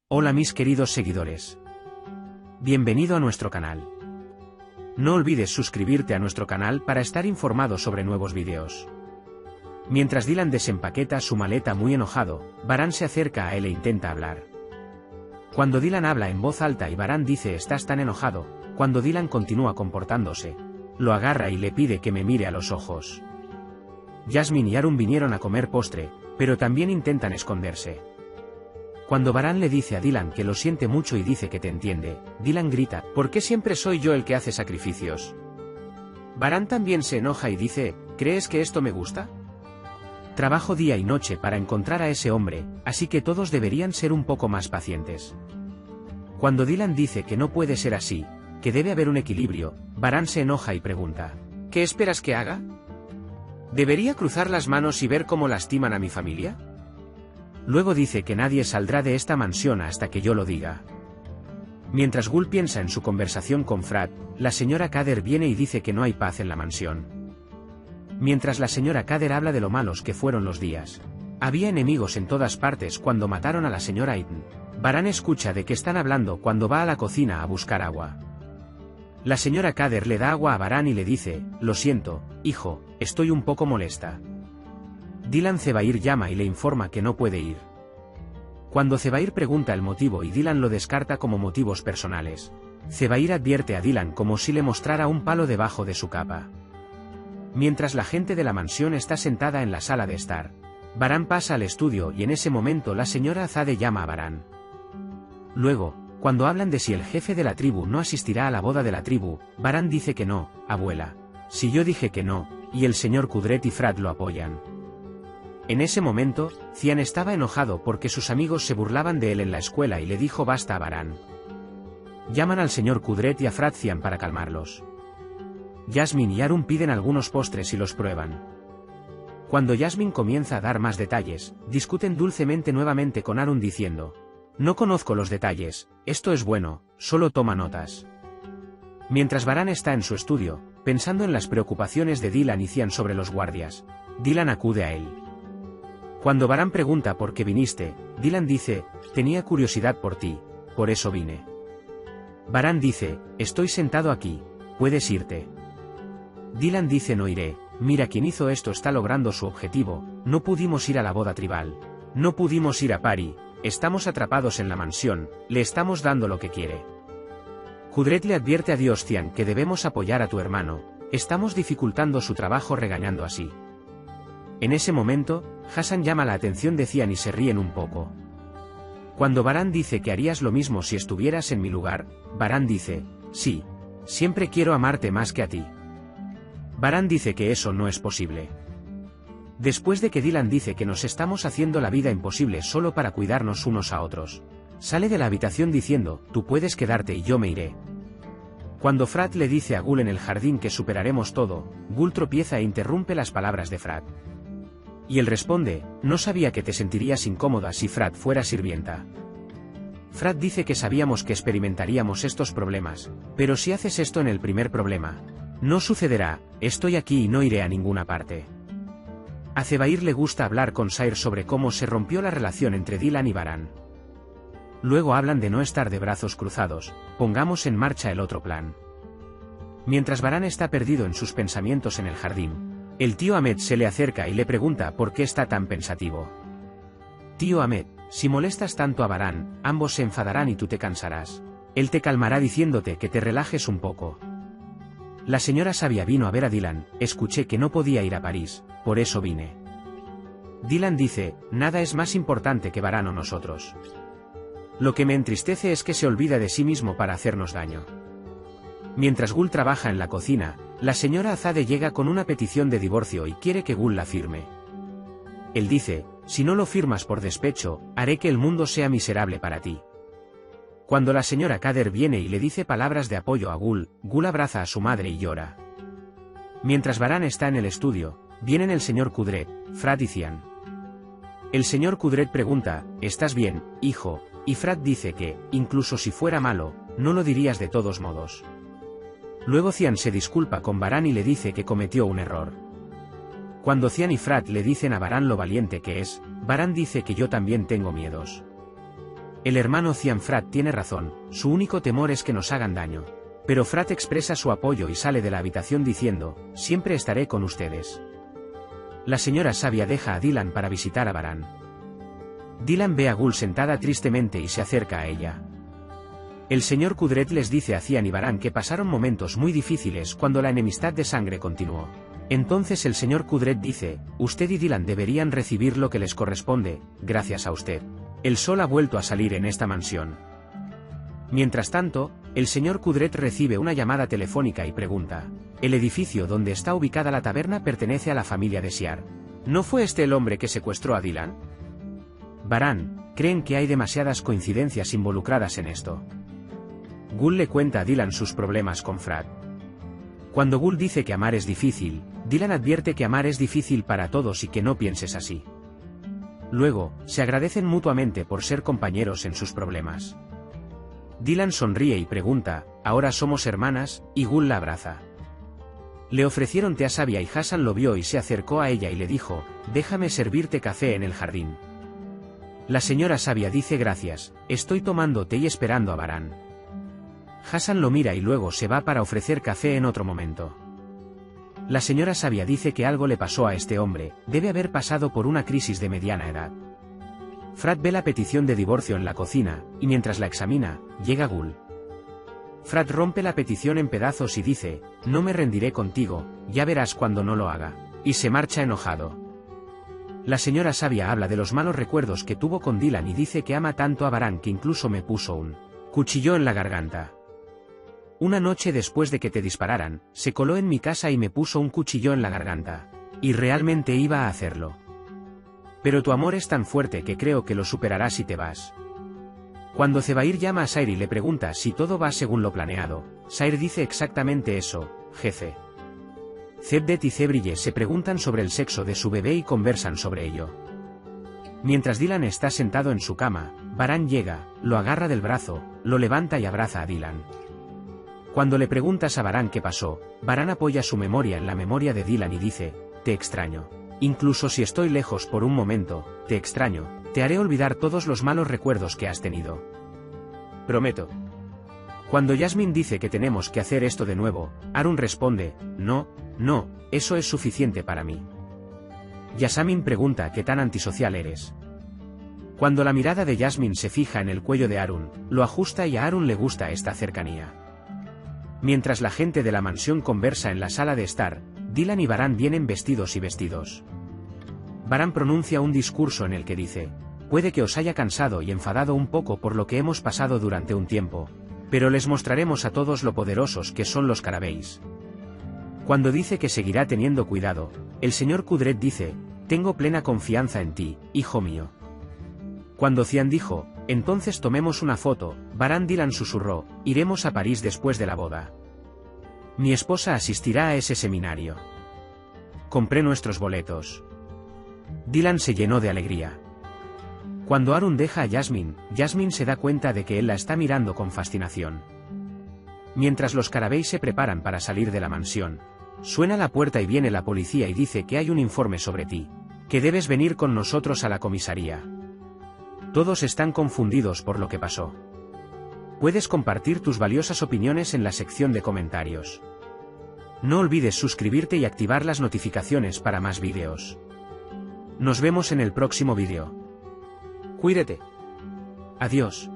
Hola mis queridos seguidores. Bienvenido a nuestro canal. No olvides suscribirte a nuestro canal para estar informado sobre nuevos vídeos. Mientras Dylan desempaqueta su maleta muy enojado, Baran se acerca a él e intenta hablar. Cuando Dylan habla en voz alta y Baran dice "estás tan enojado", cuando Dylan continúa comportándose, lo agarra y le pide que me mire a los ojos. Jasmine y Arun vinieron a comer postre, pero también intentan esconderse. Cuando Baran le dice a Dylan que lo siente mucho y dice que te entiende, Dylan grita, ¿por qué siempre soy yo el que hace sacrificios? Baran también se enoja y dice, ¿crees que esto me gusta? Trabajo día y noche para encontrar a ese hombre, así que todos deberían ser un poco más pacientes. Cuando Dylan dice que no puede ser así, que debe haber un equilibrio, Baran se enoja y pregunta, ¿qué esperas que haga? ¿Debería cruzar las manos y ver cómo lastiman a mi familia? Luego dice que nadie saldrá de esta mansión hasta que yo lo diga. Mientras Gul piensa en su conversación con Frat, la señora Kader viene y dice que no hay paz en la mansión. Mientras la señora Kader habla de lo malos que fueron los días. Había enemigos en todas partes cuando mataron a la señora Aiden. Baran escucha de qué están hablando cuando va a la cocina a buscar agua. La señora Kader le da agua a Baran y le dice, lo siento, hijo, estoy un poco molesta. Dylan Zebair llama y le informa que no puede ir. Cuando Zebair pregunta el motivo y Dylan lo descarta como motivos personales, Zebair advierte a Dylan como si le mostrara un palo debajo de su capa. Mientras la gente de la mansión está sentada en la sala de estar, Baran pasa al estudio y en ese momento la señora Azade llama a Baran. Luego, cuando hablan de si el jefe de la tribu no asistirá a la boda de la tribu, Baran dice que no, abuela. Si yo dije que no, y el señor Kudret y Frat lo apoyan. En ese momento, Cian estaba enojado porque sus amigos se burlaban de él en la escuela y le dijo basta a Baran. Llaman al señor Kudret y a Frat Cian para calmarlos. Jasmine y Arun piden algunos postres y los prueban. Cuando Jasmine comienza a dar más detalles, discuten dulcemente nuevamente con Arun diciendo, no conozco los detalles, esto es bueno, solo toma notas. Mientras Baran está en su estudio, pensando en las preocupaciones de Dylan y Cian sobre los guardias, Dylan acude a él. Cuando Baran pregunta por qué viniste, Dylan dice, tenía curiosidad por ti, por eso vine. Baran dice, estoy sentado aquí, puedes irte. Dylan dice no iré, mira quien hizo esto está logrando su objetivo, no pudimos ir a la boda tribal, no pudimos ir a Pari, estamos atrapados en la mansión, le estamos dando lo que quiere. Kudret le advierte a Dios Cian que debemos apoyar a tu hermano, estamos dificultando su trabajo regañando así. En ese momento, Hassan llama la atención de Cian y se ríen un poco. Cuando Baran dice que harías lo mismo si estuvieras en mi lugar, Baran dice, sí, siempre quiero amarte más que a ti. Baran dice que eso no es posible. Después de que Dylan dice que nos estamos haciendo la vida imposible solo para cuidarnos unos a otros, sale de la habitación diciendo, tú puedes quedarte y yo me iré. Cuando Frat le dice a Gul en el jardín que superaremos todo, Gul tropieza e interrumpe las palabras de Frat. Y él responde, no sabía que te sentirías incómoda si Frat fuera sirvienta. Frat dice que sabíamos que experimentaríamos estos problemas, pero si haces esto en el primer problema, no sucederá, estoy aquí y no iré a ninguna parte. A Zebair le gusta hablar con Sair sobre cómo se rompió la relación entre Dylan y Baran. Luego hablan de no estar de brazos cruzados, pongamos en marcha el otro plan. Mientras Baran está perdido en sus pensamientos en el jardín, el tío Ahmed se le acerca y le pregunta por qué está tan pensativo. Tío Ahmed, si molestas tanto a Baran, ambos se enfadarán y tú te cansarás. Él te calmará diciéndote que te relajes un poco. La señora sabia vino a ver a Dylan, escuché que no podía ir a París, por eso vine. Dylan dice, nada es más importante que Baran o nosotros. Lo que me entristece es que se olvida de sí mismo para hacernos daño. Mientras Gul trabaja en la cocina, la señora Azade llega con una petición de divorcio y quiere que Gul la firme. Él dice, si no lo firmas por despecho, haré que el mundo sea miserable para ti. Cuando la señora Kader viene y le dice palabras de apoyo a Gul, Gul abraza a su madre y llora. Mientras Baran está en el estudio, vienen el señor Kudret, Frat y Cian. El señor Kudret pregunta, ¿estás bien, hijo? Y Frat dice que, incluso si fuera malo, no lo dirías de todos modos. Luego Cian se disculpa con Baran y le dice que cometió un error. Cuando Cian y Frat le dicen a Baran lo valiente que es, Baran dice que yo también tengo miedos. El hermano Cianfrat tiene razón, su único temor es que nos hagan daño. Pero Frat expresa su apoyo y sale de la habitación diciendo, siempre estaré con ustedes. La señora sabia deja a Dylan para visitar a Baran. Dylan ve a Gul sentada tristemente y se acerca a ella. El señor Kudret les dice a Cian y Baran que pasaron momentos muy difíciles cuando la enemistad de sangre continuó. Entonces el señor Kudret dice, usted y Dylan deberían recibir lo que les corresponde, gracias a usted. El sol ha vuelto a salir en esta mansión. Mientras tanto, el señor Kudret recibe una llamada telefónica y pregunta, ¿el edificio donde está ubicada la taberna pertenece a la familia de Siar? ¿No fue este el hombre que secuestró a Dylan? Baran, creen que hay demasiadas coincidencias involucradas en esto. Gul le cuenta a Dylan sus problemas con Frat. Cuando Gul dice que amar es difícil, Dylan advierte que amar es difícil para todos y que no pienses así. Luego, se agradecen mutuamente por ser compañeros en sus problemas. Dylan sonríe y pregunta, ¿ahora somos hermanas?, y Gul la abraza. Le ofrecieron té a Sabia y Hassan lo vio y se acercó a ella y le dijo, déjame servirte café en el jardín. La señora Sabia dice gracias, estoy tomando té y esperando a Baran. Hassan lo mira y luego se va para ofrecer café en otro momento. La señora Sabia dice que algo le pasó a este hombre, debe haber pasado por una crisis de mediana edad. Frat ve la petición de divorcio en la cocina, y mientras la examina, llega Gul. Frat rompe la petición en pedazos y dice, no me rendiré contigo, ya verás cuando no lo haga, y se marcha enojado. La señora Sabia habla de los malos recuerdos que tuvo con Dylan y dice que ama tanto a Baran que incluso me puso un cuchillo en la garganta. Una noche después de que te dispararan, se coló en mi casa y me puso un cuchillo en la garganta. Y realmente iba a hacerlo. Pero tu amor es tan fuerte que creo que lo superarás si te vas. Cuando Zebair llama a Sair y le pregunta si todo va según lo planeado, Sair dice exactamente eso, jefe. Zebdet y Zebrille se preguntan sobre el sexo de su bebé y conversan sobre ello. Mientras Dylan está sentado en su cama, Baran llega, lo agarra del brazo, lo levanta y abraza a Dylan. Cuando le preguntas a Baran qué pasó, Baran apoya su memoria en la memoria de Dylan y dice, te extraño. Incluso si estoy lejos por un momento, te extraño, te haré olvidar todos los malos recuerdos que has tenido. Prometo. Cuando Yasmin dice que tenemos que hacer esto de nuevo, Arun responde, no, eso es suficiente para mí. Yasamin pregunta qué tan antisocial eres. Cuando la mirada de Yasmin se fija en el cuello de Arun, lo ajusta y a Arun le gusta esta cercanía. Mientras la gente de la mansión conversa en la sala de estar, Dylan y Baran vienen vestidos y vestidos. Baran pronuncia un discurso en el que dice, puede que os haya cansado y enfadado un poco por lo que hemos pasado durante un tiempo, pero les mostraremos a todos lo poderosos que son los Carabeis. Cuando dice que seguirá teniendo cuidado, el señor Kudret dice, tengo plena confianza en ti, hijo mío. Cuando Cian dijo, entonces tomemos una foto, Baran Dylan susurró, iremos a París después de la boda. Mi esposa asistirá a ese seminario. Compré nuestros boletos. Dylan se llenó de alegría. Cuando Arun deja a Yasmin, Yasmin se da cuenta de que él la está mirando con fascinación. Mientras los Carabeis se preparan para salir de la mansión, suena la puerta y viene la policía y dice que hay un informe sobre ti, que debes venir con nosotros a la comisaría. Todos están confundidos por lo que pasó. Puedes compartir tus valiosas opiniones en la sección de comentarios. No olvides suscribirte y activar las notificaciones para más vídeos. Nos vemos en el próximo vídeo. Cuídate. Adiós.